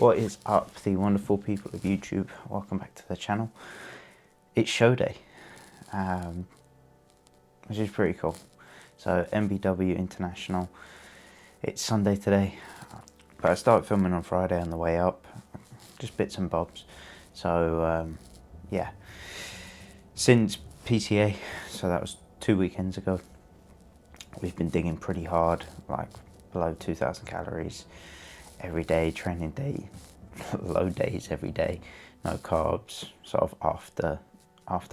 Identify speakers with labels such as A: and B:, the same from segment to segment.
A: What is up, the wonderful people of YouTube? Welcome back to the channel. It's show day, which is pretty cool. So NBW International, it's Sunday today, but I started filming on Friday on the way up, just bits and bobs. So yeah, since PCA, so that was 2 weekends ago, we've been digging pretty hard, like below 2,000 calories every day, training day, low days every day, no carbs, sort of after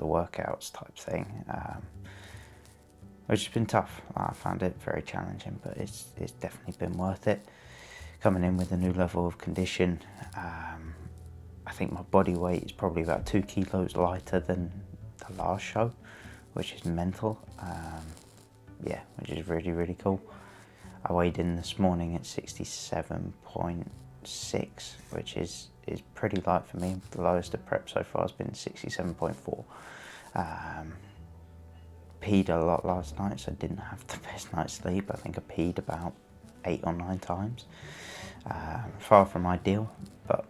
A: workouts type thing, which has been tough. I found it very challenging, but it's definitely been worth it. Coming in with a new level of condition, I think my body weight is probably about 2 kilos lighter than the last show, which is mental. Yeah, which is really, really cool. I weighed in this morning at 67.6, which is pretty light for me. The lowest of prep so far has been 67.4. Peed a lot last night, so I didn't have the best night's sleep. I think I peed about 8 or 9 times. Far from ideal, but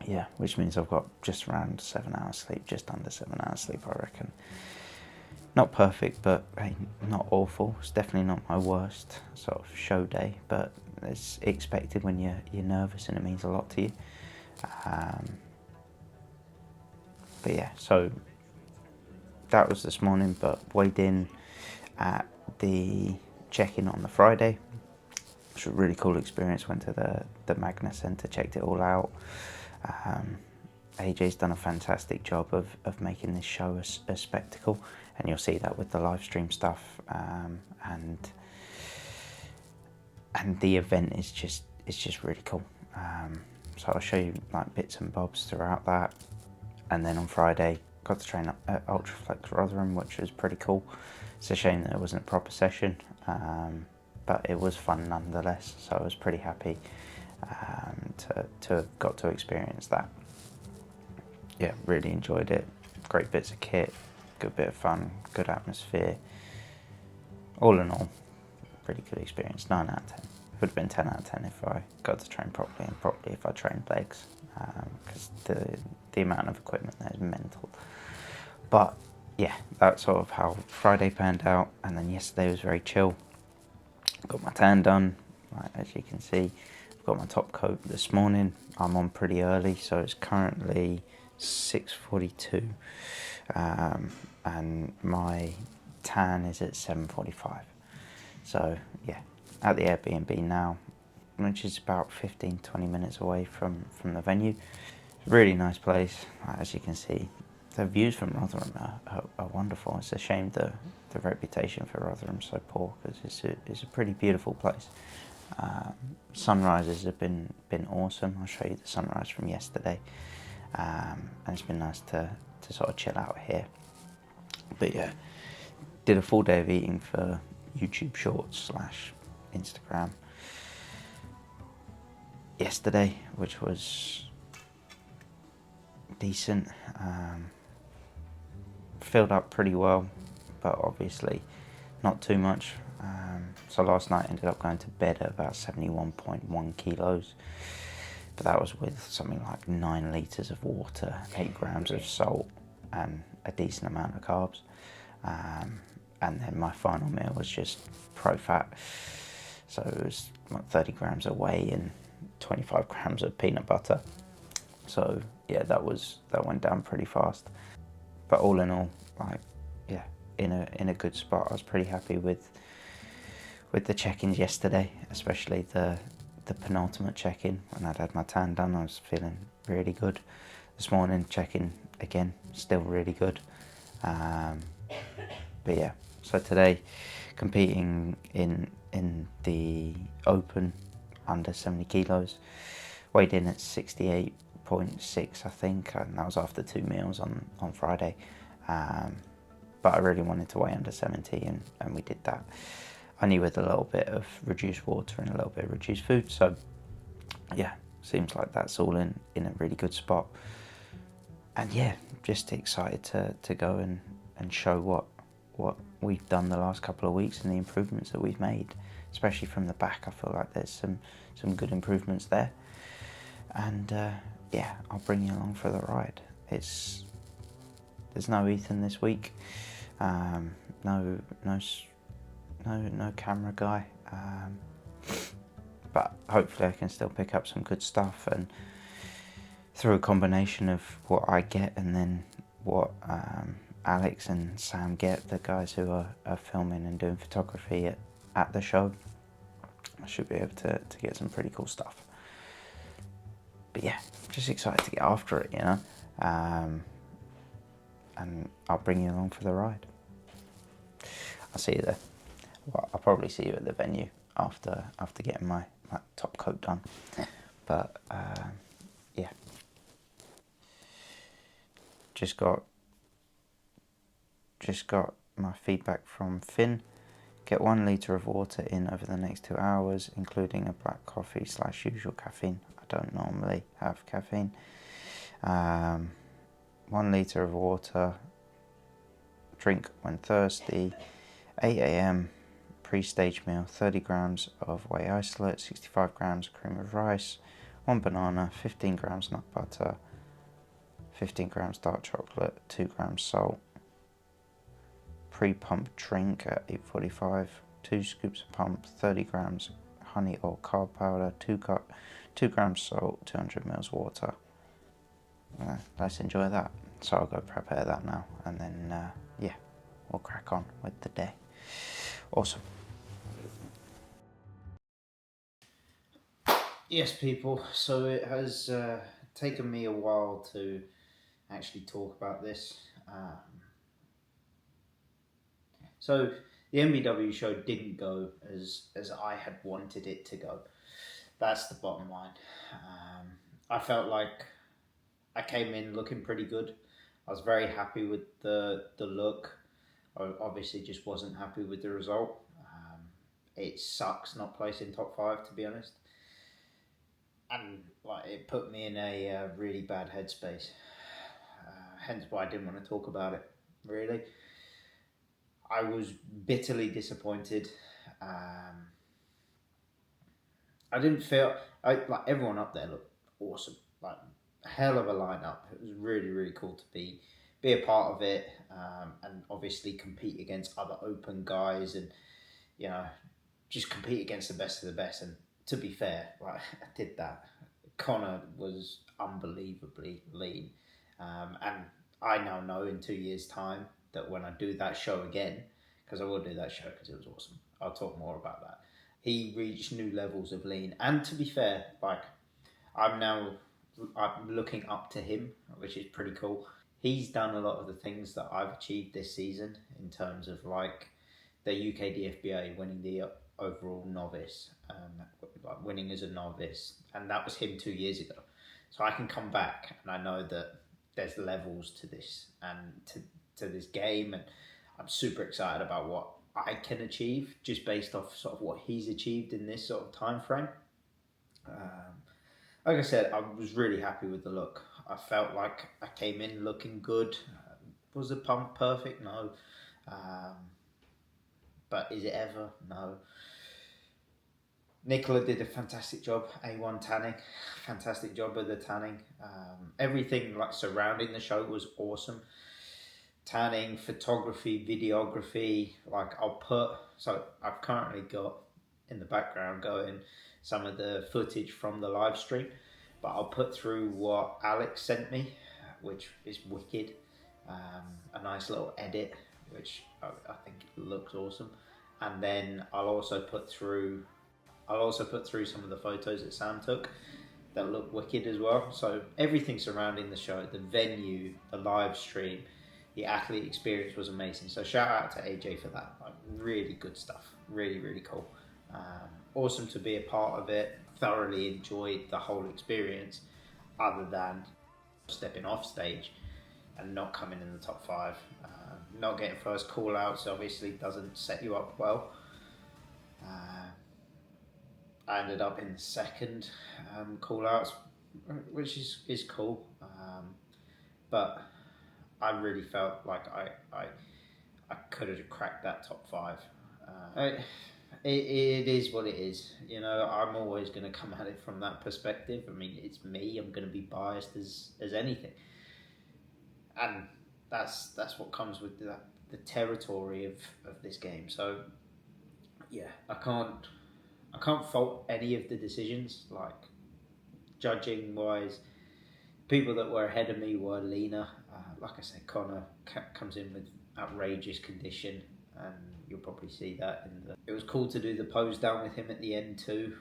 A: yeah, which means I've got just around 7 hours sleep, just under 7 hours sleep, I reckon. Not perfect, but hey, not awful. It's definitely not my worst sort of show day, but it's expected when you're nervous and it means a lot to you. But yeah, so that was this morning, but weighed in at the check-in on the Friday, which was a really cool experience. Went to the Magna Centre, checked it all out. AJ's done a fantastic job of making this show a spectacle, and you'll see that with the live stream stuff, and the event is just really cool. So I'll show you like bits and bobs throughout that, and then on Friday got to train at Ultraflex Rotherham, which was pretty cool. It's a shame that it wasn't a proper session, but it was fun nonetheless, so I was pretty happy to have got to experience that. Yeah, really enjoyed it. Great bits of kit, good bit of fun, good atmosphere. All in all, pretty good experience. 9 out of 10. Would have been 10 out of 10 if I got to train properly, and properly if I trained legs, because the amount of equipment there is mental. But yeah, that's sort of how Friday panned out, and then yesterday was very chill. Got my tan done, like, as you can see. I've got my top coat this morning. I'm on pretty early, so it's currently 6:42, and my tan is at 7:45. So yeah, at the Airbnb now, which is about 15-20 minutes away from the venue. Really nice place, as you can see. The views from Rotherham are wonderful. It's a shame the reputation for Rotherham is so poor, because it's a pretty beautiful place. Sunrises have been awesome. I'll show you the sunrise from yesterday, and it's been nice to sort of chill out here. But yeah, did a full day of eating for YouTube Shorts / Instagram yesterday, which was decent. Filled up pretty well, but obviously not too much. So last night I ended up going to bed at about 71.1 kilos, but that was with something like 9 litres of water, 8 grams of salt, and a decent amount of carbs. And then my final meal was just pro-fat, so it was like 30 grams of whey and 25 grams of peanut butter. So yeah, that went down pretty fast. But all in all, like, yeah, in a good spot. I was pretty happy with the check-ins yesterday, especially the penultimate check-in. When I'd had my tan done, I was feeling really good. This morning, check-in again, still really good. But yeah, so today, competing in the open under 70 kilos, weighed in at 68.6, I think, and that was after 2 meals on Friday. But I really wanted to weigh under 70, and we did that. Only with a little bit of reduced water and a little bit of reduced food. So yeah, seems like that's all in a really good spot. And yeah, just excited to go and show what we've done the last couple of weeks and the improvements that we've made, especially from the back. I feel like there's some good improvements there. and yeah, I'll bring you along for the ride. There's no Ethan this week, no camera guy, but hopefully I can still pick up some good stuff, and through a combination of what I get and then what Alex and Sam get, the guys who are filming and doing photography at the show, I should be able to get some pretty cool stuff. But yeah, just excited to get after it, you know, and I'll bring you along for the ride. I'll see you there. Well, I'll probably see you at the venue after getting my top coat done. But yeah, just got my feedback from Finn. Get 1 litre of water in over the next 2 hours, including a black coffee / usual caffeine. I don't normally have caffeine. 1 litre of water, drink when thirsty. 8 a.m. pre-stage meal, 30 grams of whey isolate, 65 grams of cream of rice, 1 banana, 15 grams nut butter, 15 grams dark chocolate, 2 grams salt. Pre-pump drink at 8:45, 2 scoops of pump, 30 grams honey or carb powder, 2 grams salt, 200 mils water. Let's enjoy that. So I'll go prepare that now, and then yeah, we'll crack on with the day. Awesome. Yes, people, so it has taken me a while to actually talk about this. So the NBW show didn't go as I had wanted it to go. That's the bottom line. I felt like I came in looking pretty good. I was very happy with the look. I obviously just wasn't happy with the result. It sucks not placing top 5, to be honest. And like, it put me in a really bad headspace. Hence why I didn't want to talk about it, really. I was bitterly disappointed. I didn't feel like everyone up there looked awesome. Like, a hell of a lineup. It was really, really cool to be a part of it, and obviously compete against other open guys, and you know, just compete against the best of the best. And to be fair, like, I did that. Connor was unbelievably lean, and I now know in 2 years' time that when I do that show again, because I will do that show because it was awesome, I'll talk more about that. He reached new levels of lean, and to be fair, like, I'm looking up to him, which is pretty cool. He's done a lot of the things that I've achieved this season in terms of like the UK DFBA, winning the overall novice, like winning as a novice, and that was him 2 years ago. So I can come back, and I know that there's levels to this and to this game, and I'm super excited about what I can achieve just based off sort of what he's achieved in this sort of time frame. Like I said, I was really happy with the look. I felt like I came in looking good. Was the pump perfect? No. But is it ever? No. Nicola did a fantastic job. A1 tanning, fantastic job with the tanning. Everything like surrounding the show was awesome. Tanning, photography, videography. Like, I've currently got in the background going some of the footage from the live stream, but I'll put through what Alex sent me, which is wicked. A nice little edit, which I think looks awesome. And then I'll also put through some of the photos that Sam took that look wicked as well. So everything surrounding the show, the venue, the live stream, the athlete experience was amazing. So shout out to AJ for that. Like, really good stuff. Really, really cool. Awesome to be a part of it. Thoroughly enjoyed the whole experience, other than stepping off stage and not coming in the top 5. Not getting first call outs obviously doesn't set you up well. I ended up in the second call outs, which is cool. But I really felt like I could have cracked that top 5.
B: it is what it is. You know, I'm always going to come at it from that perspective. I mean, it's me. I'm going to be biased as anything, and that's what comes with the territory of this game. So yeah, I can't fault any of the decisions. Like judging wise, people that were ahead of me were leaner. Like I said, Connor comes in with outrageous condition, and you'll probably see that in the. It was cool to do the pose down with him at the end too,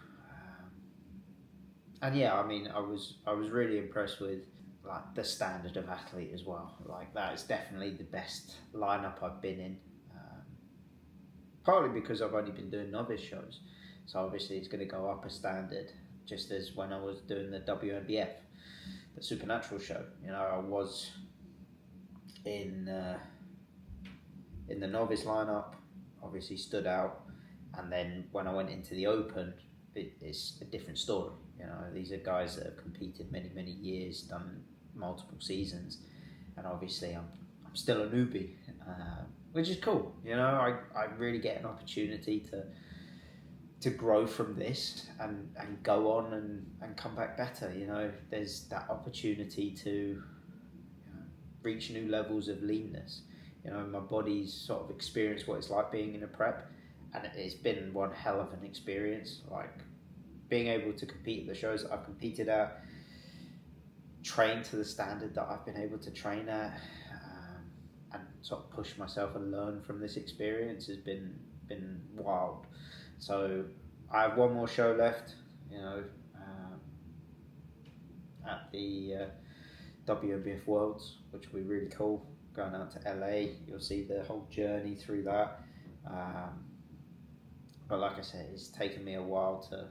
B: and yeah, I mean, I was really impressed with like the standard of athlete as well. Like that is definitely the best lineup I've been in. Um, Partly because I've only been doing novice shows, so obviously it's going to go up a standard. Just as when I was doing the wnbf, the supernatural show, you know, I was in in the novice lineup, obviously stood out, and then when I went into the open, it's a different story. You know, these are guys that have competed many years, done multiple seasons, and obviously I'm still a newbie, which is cool. You know, I really get an opportunity to grow from this and go on and come back better. You know, there's that opportunity to reach new levels of leanness. You know, my body's sort of experienced what it's like being in a prep, and it's been one hell of an experience. Like being able to compete at the shows that I've competed at, train to the standard that I've been able to train at, and sort of push myself and learn from this experience has been wild. So I have one more show left. You know, at the WNBF Worlds, which will be really cool. Going out to LA, you'll see the whole journey through that. Um, but like I said, it's taken me a while to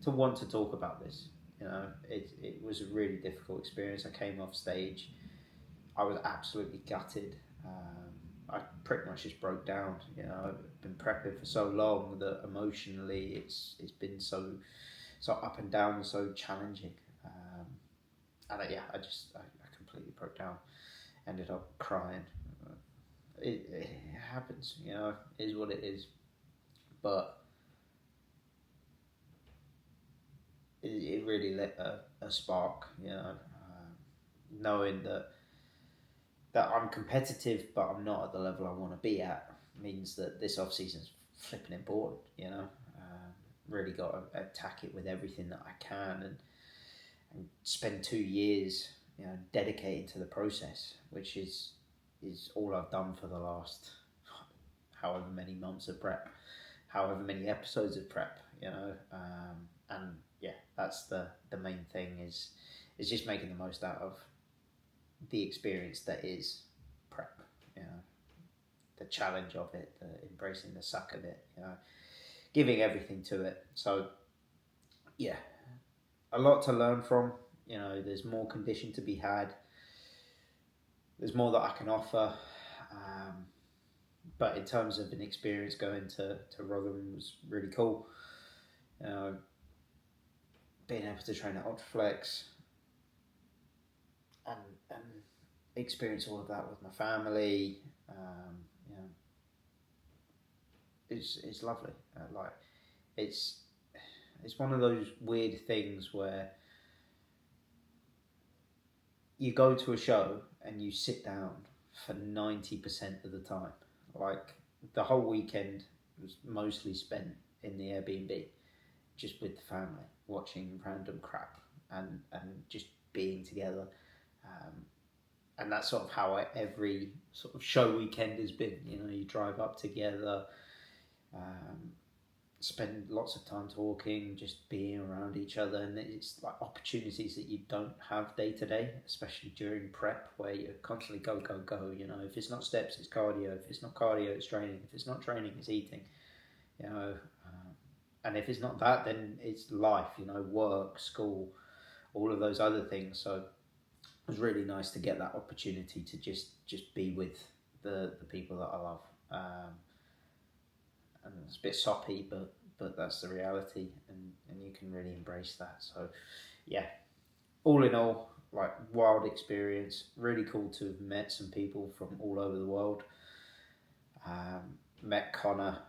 B: to want to talk about this. You know, it was a really difficult experience. I came off stage, I was absolutely gutted. I pretty much just broke down. You know, I've been prepping for so long that emotionally it's been so up and down and so challenging. And yeah, I completely broke down. Ended up crying. It happens, you know, it is what it is. But it really lit a spark, you know, knowing that I'm competitive, but I'm not at the level I want to be at means that this off season's flipping important, you know. Really got to attack it with everything that I can and spend 2 years, you know, dedicated to the process, which is all I've done for the last however many months of prep, however many episodes of prep, you know, and yeah, that's the main thing is just making the most out of the experience that is prep, you know, the challenge of it, the embracing the suck of it, you know, giving everything to it. So yeah, a lot to learn from. You know, there's more condition to be had. There's more that I can offer. Um, but in terms of an experience going to Rotherham was really cool. You know, being able to train at Ultraflex and experience all of that with my family, you know, it's lovely. Like it's one of those weird things where you go to a show and you sit down for 90% of the time. Like the whole weekend was mostly spent in the Airbnb, just with the family, watching random crap and just being together. Um, and that's sort of how every sort of show weekend has been. You know, you drive up together, um, spend lots of time talking, just being around each other, and it's like opportunities that you don't have day to day, especially during prep where you're constantly go. You know, if it's not steps, it's cardio. If it's not cardio, it's training. If it's not training, it's eating. You know, and if it's not that, then it's life. You know, work, school, all of those other things. So it was really nice to get that opportunity to just be with the people that I love. And it's a bit soppy, but that's the reality, and you can really embrace that. So, yeah, all in all, like wild experience. Really cool to have met some people from all over the world. Met Connor,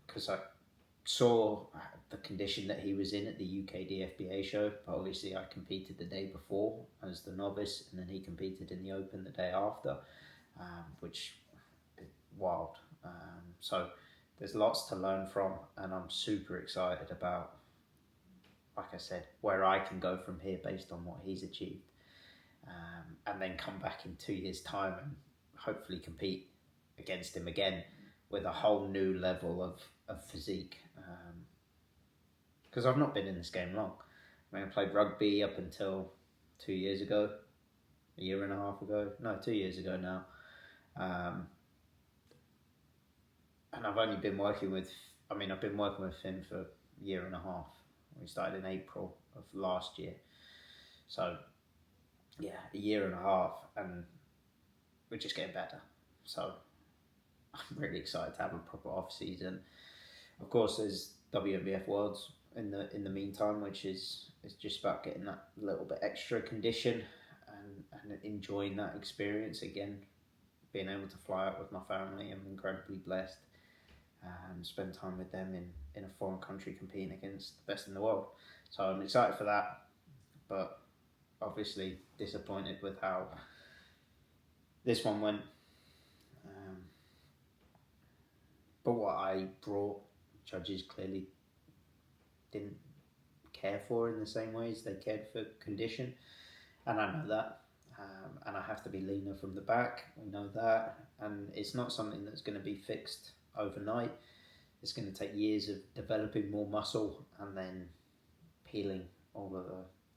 B: because I saw the condition that he was in at the UK DFBA show, but obviously I competed the day before as the novice, and then he competed in the Open the day after, which is wild. So there's lots to learn from, and I'm super excited about, like I said, where I can go from here based on what he's achieved, and then come back in 2 years' time and hopefully compete against him again with a whole new level of physique. Because I've not been in this game long. I mean, I played rugby up until 2 years ago, a year and a half ago. No, 2 years ago now. And I've only been working with, I've been working with him for a year and a half. We started in April of last year. So, yeah, a year and a half, and we're just getting better. So, I'm really excited to have a proper off season. Of course, there's WNBF Worlds in the meantime, which is just about getting that little bit extra condition and enjoying that experience again. Being able to fly out with my family, I'm incredibly blessed. Spend time with them in a foreign country competing against the best in the world. So I'm excited for that, but obviously disappointed with how this one went. But what I brought, judges clearly didn't care for in the same ways they cared for condition, and I know that. And I have to be leaner from the back. We know that, and it's not something that's going to be fixed overnight. It's going to take years of developing more muscle and then peeling all of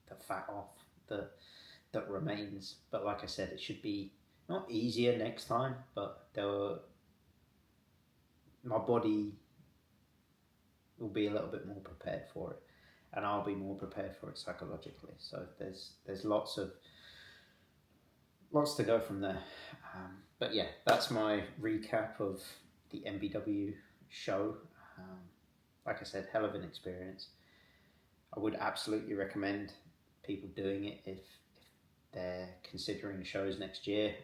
B: the fat off that remains. But like I said, it should be not easier next time, but my body will be a little bit more prepared for it, and I'll be more prepared for it psychologically. So there's lots to go from there. But yeah, that's my recap of the NBW show. Like I said, hell of an experience. I would absolutely recommend people doing it if they're considering shows next year.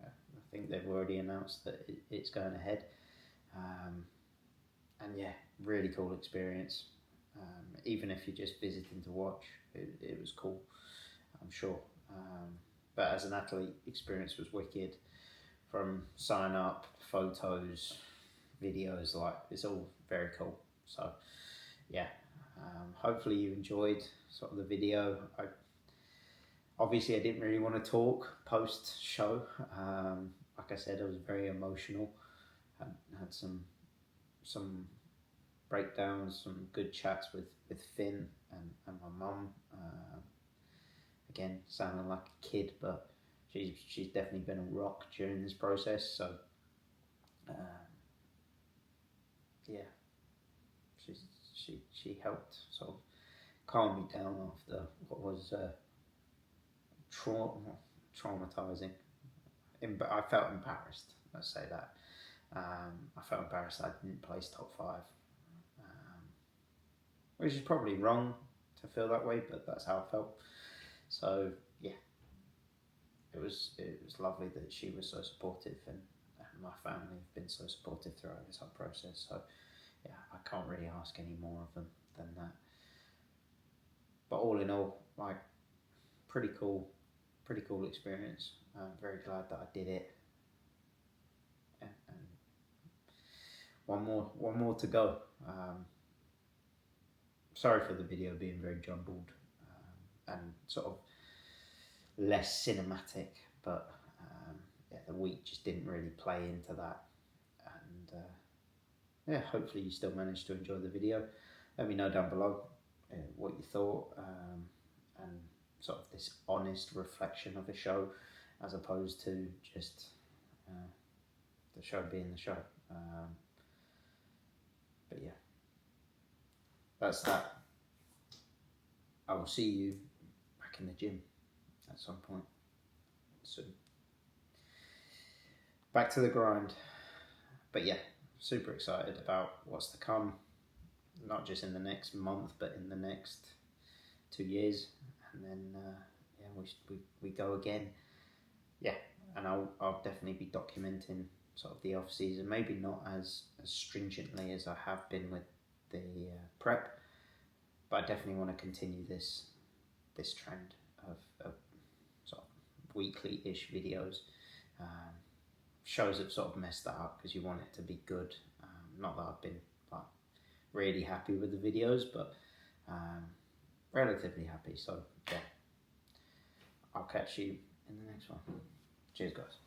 B: I think they've already announced that it's going ahead. And yeah, really cool experience. Even if you're just visiting to watch, it was cool, I'm sure. But as an athlete, experience was wicked. From sign up, photos, videos, like it's all very cool. So yeah, hopefully you enjoyed sort of the video. Obviously I didn't really want to talk post show. Like I said, I was very emotional. I had some breakdowns, some good chats with Finn and my mum. Again, sounding like a kid, but she's definitely been a rock during this process. So yeah, she helped sort of calm me down after what was traumatizing. I felt embarrassed. Let's say that. I felt embarrassed I didn't place top 5, which is probably wrong to feel that way, but that's how I felt. So yeah, it was lovely that she was so supportive, and my family have been so supportive throughout this whole process. So yeah, I can't really ask any more of them than that. But all in all, like, pretty cool experience. I'm very glad that I did it. And one more to go. Sorry for the video being very jumbled and sort of less cinematic, but yeah, the week just didn't really play into that. And yeah, hopefully you still managed to enjoy the video. Let me know down below what you thought, and sort of this honest reflection of a show, as opposed to just the show being the show. But yeah, that's that. I will see you back in the gym at some point soon. Back to the grind. But yeah, super excited about what's to come, not just in the next month, but in the next 2 years. And then yeah, we go again. Yeah, and I'll definitely be documenting sort of the off season. Maybe not as stringently as I have been with the prep, but I definitely want to continue this trend of sort of weekly-ish videos. Shows have sort of messed that up because you want it to be good. Not that I've been like really happy with the videos, but relatively happy. So yeah, I'll catch you in the next one. Cheers, guys.